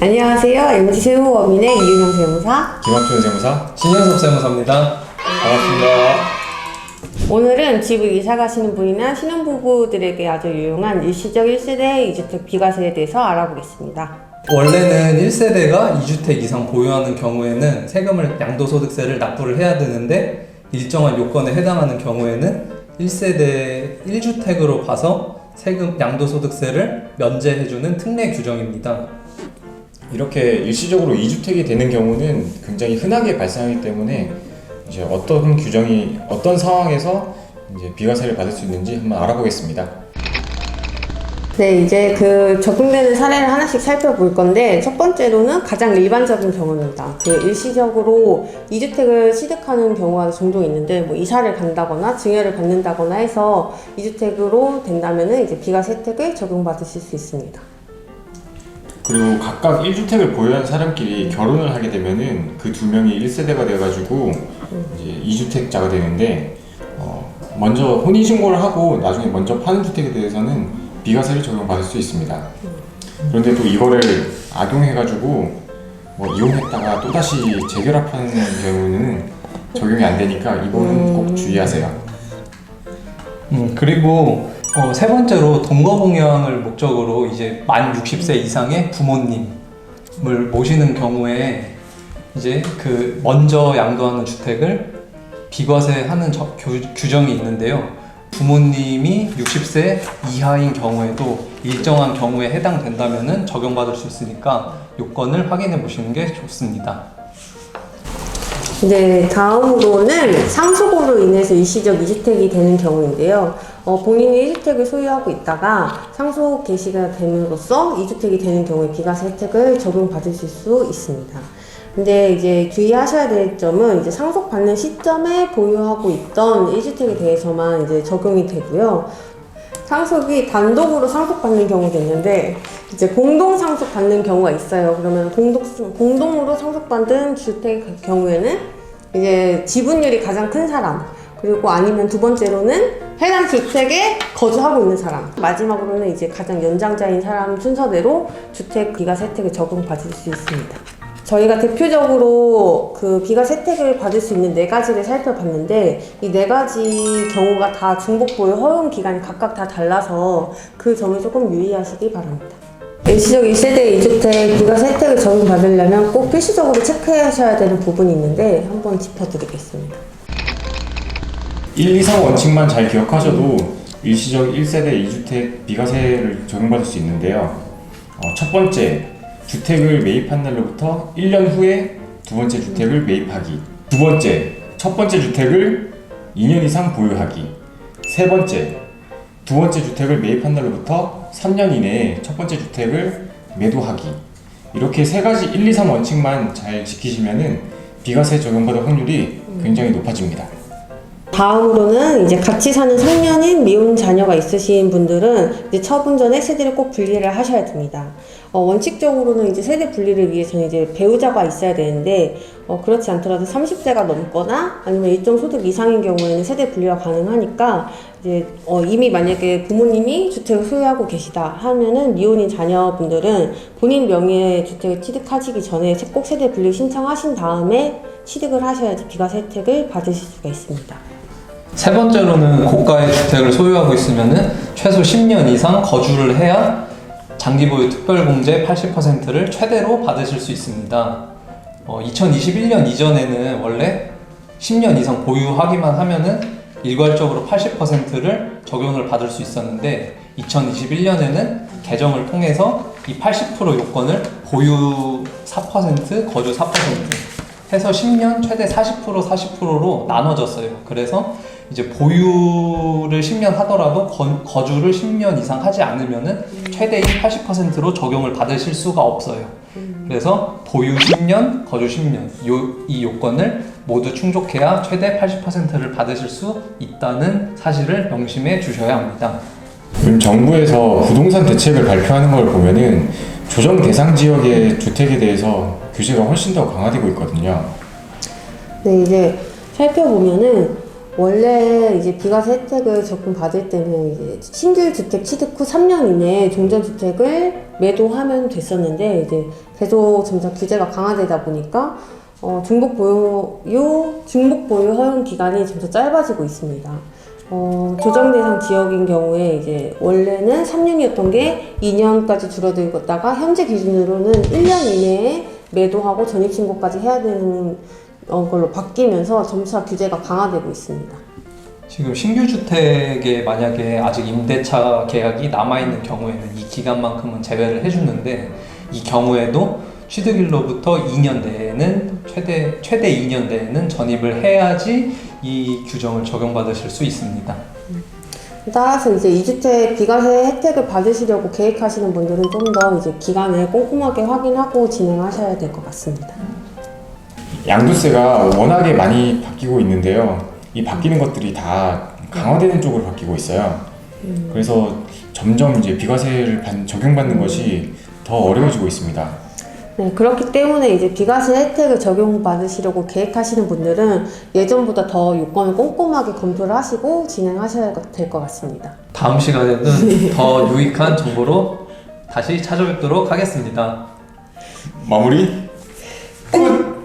안녕하세요. MG 세무법인의 이윤영 세무사, 김학준 세무사, 신현섭 세무사입니다. 반갑습니다. 오늘은 집을 이사 가시는 분이나 신혼부부들에게 아주 유용한 일시적 1세대 2주택 비과세에 대해서 알아보겠습니다. 원래는 1세대가 2주택 이상 보유하는 경우에는 세금을 양도소득세를 납부를 해야 되는데 일정한 요건에 해당하는 경우에는 1세대 1주택으로 봐서 세금 양도소득세를 면제해주는 특례 규정입니다. 이렇게 일시적으로 2주택이 되는 경우는 굉장히 흔하게 발생하기 때문에 이제 어떤 규정이 어떤 상황에서 이제 비과세를 받을 수 있는지 한번 알아보겠습니다. 네, 이제 그 적용되는 사례를 하나씩 살펴볼 건데, 첫 번째로는 가장 일반적인 경우입니다. 그 일시적으로 2주택을 취득하는 경우가 종종 있는데, 뭐 이사를 간다거나 증여를 받는다거나 해서 2주택으로 된다면은 이제 비과세 혜택을 적용받으실 수 있습니다. 그리고 각각 1주택을 보유한 사람끼리 결혼을 하게 되면은 그 두 명이 1세대가 돼가지고 이제 2주택자가 되는데, 먼저 혼인신고를 하고 나중에 먼저 파는 주택에 대해서는 비과세를 적용받을 수 있습니다. 그런데 또 이거를 악용해가지고 뭐 이혼했다가 또다시 재결합하는 경우는 적용이 안 되니까 이거는 꼭 주의하세요. 그리고 세 번째로 동거공양을 목적으로 이제 만 60세 이상의 부모님을 모시는 경우에 이제 그 먼저 양도하는 주택을 비과세하는 규정이 있는데요. 부모님이 60세 이하인 경우에도 일정한 경우에 해당된다면은 적용받을 수 있으니까 요건을 확인해 보시는 게 좋습니다. 네, 다음으로는 상속으로 인해서 일시적 2주택이 되는 경우인데요. 본인이 1주택을 소유하고 있다가 상속 개시가 됨으로써 2주택이 되는 경우에 비과세 혜택을 적용받으실 수 있습니다. 근데 이제 주의하셔야 될 점은 이제 상속받는 시점에 보유하고 있던 1주택에 대해서만 이제 적용이 되고요. 상속이 단독으로 상속받는 경우도 있는데 이제 공동 상속받는 경우가 있어요. 그러면 공동으로 상속받은 주택 경우에는 이제 지분율이 가장 큰 사람, 그리고 아니면 두 번째로는 해당 주택에 거주하고 있는 사람, 마지막으로는 이제 가장 연장자인 사람 순서대로 주택 비과세 혜택을 적용받을 수 있습니다. 저희가 대표적으로 그 비과세 혜택을 받을 수 있는 4가지를 살펴봤는데, 이 4가지 경우가 다 중복 보유 허용 기간이 각각 다 달라서 그 점을 조금 유의하시기 바랍니다. 일시적 1세대 2주택 비과세 혜택을 적용받으려면 꼭 필수적으로 체크하셔야 되는 부분이 있는데 한번 짚어드리겠습니다. 1, 2, 3 원칙만 잘 기억하셔도 일시적 1세대 2주택 비과세를 적용받을 수 있는데요. 첫 번째, 주택을 매입한 날로부터 1년 후에 두 번째 주택을 매입하기. 두 번째, 첫 번째 주택을 2년 이상 보유하기. 세 번째, 두 번째 주택을 매입한 날로부터 3년 이내에 첫 번째 주택을 매도하기. 이렇게 3가지 1, 2, 3 원칙만 잘 지키시면은 비과세 적용받을 확률이 굉장히 높아집니다. 다음으로는 이제 같이 사는 성년인 미혼 자녀가 있으신 분들은 이제 처분 전에 세대를 꼭 분리를 하셔야 됩니다. 원칙적으로는 이제 세대 분리를 위해서는 이제 배우자가 있어야 되는데, 그렇지 않더라도 30세가 넘거나 아니면 일정 소득 이상인 경우에는 세대 분리가 가능하니까 이제 이미 만약에 부모님이 주택을 소유하고 계시다 하면은 미혼인 자녀분들은 본인 명의의 주택을 취득하시기 전에 꼭 세대 분리 신청하신 다음에 취득을 하셔야지 비과세 혜택을 받으실 수가 있습니다. 세 번째로는 고가의 주택을 소유하고 있으면은 최소 10년 이상 거주를 해야 장기보유 특별공제 80%를 최대로 받으실 수 있습니다. 2021년 이전에는 원래 10년 이상 보유하기만 하면은 일괄적으로 80%를 적용을 받을 수 있었는데 2021년에는 개정을 통해서 이 80% 요건을 보유 4%, 거주 4% 해서 10년 최대 40%로 나눠졌어요. 그래서 이제 보유를 10년 하더라도 거주를 10년 이상 하지 않으면은 최대인 80%로 적용을 받으실 수가 없어요. 그래서 보유 10년, 거주 10년 이 요건을 모두 충족해야 최대 80%를 받으실 수 있다는 사실을 명심해 주셔야 합니다. 요즘 정부에서 부동산 대책을 발표하는 걸 보면은 조정 대상 지역의 주택에 대해서 규제가 훨씬 더 강화되고 있거든요. 네, 이제 살펴보면은 원래 이제 비과세 혜택을 적금 받을 때는 이제 신규 주택 취득 후 3년 이내에 종전 주택을 매도하면 됐었는데 이제 계속 점차 규제가 강화되다 보니까 중복 보유 허용 기간이 점차 짧아지고 있습니다. 조정 대상 지역인 경우에 이제 원래는 3년이었던 게 2년까지 줄어들었다가 현재 기준으로는 1년 이내에 매도하고 전입 신고까지 해야 되는 걸로 바뀌면서 점차 규제가 강화되고 있습니다. 지금 신규 주택에 만약에 아직 임대차 계약이 남아있는 경우에는 이 기간만큼은 제외를 해주는데 이 경우에도 취득일로부터 2년 내에는 최대 2년 내에는 전입을 해야지 이 규정을 적용받으실 수 있습니다. 따라서 이제 2주택 비과세 혜택을 받으시려고 계획하시는 분들은 좀 더 이제 기간을 꼼꼼하게 확인하고 진행하셔야 될 것 같습니다. 양도세가 워낙에 많이 바뀌고 있는데요. 이 바뀌는 것들이 다 강화되는 쪽으로 바뀌고 있어요. 그래서 점점 이제 비과세를 적용받는 것이 더 어려워지고 있습니다. 네, 그렇기 때문에 이제 비과세 혜택을 적용받으시려고 계획하시는 분들은 예전보다 더 요건을 꼼꼼하게 검토를 하시고 진행하셔야 될 것 같습니다. 다음 시간에는 더 유익한 정보로 다시 찾아뵙도록 하겠습니다. 마무리 끝!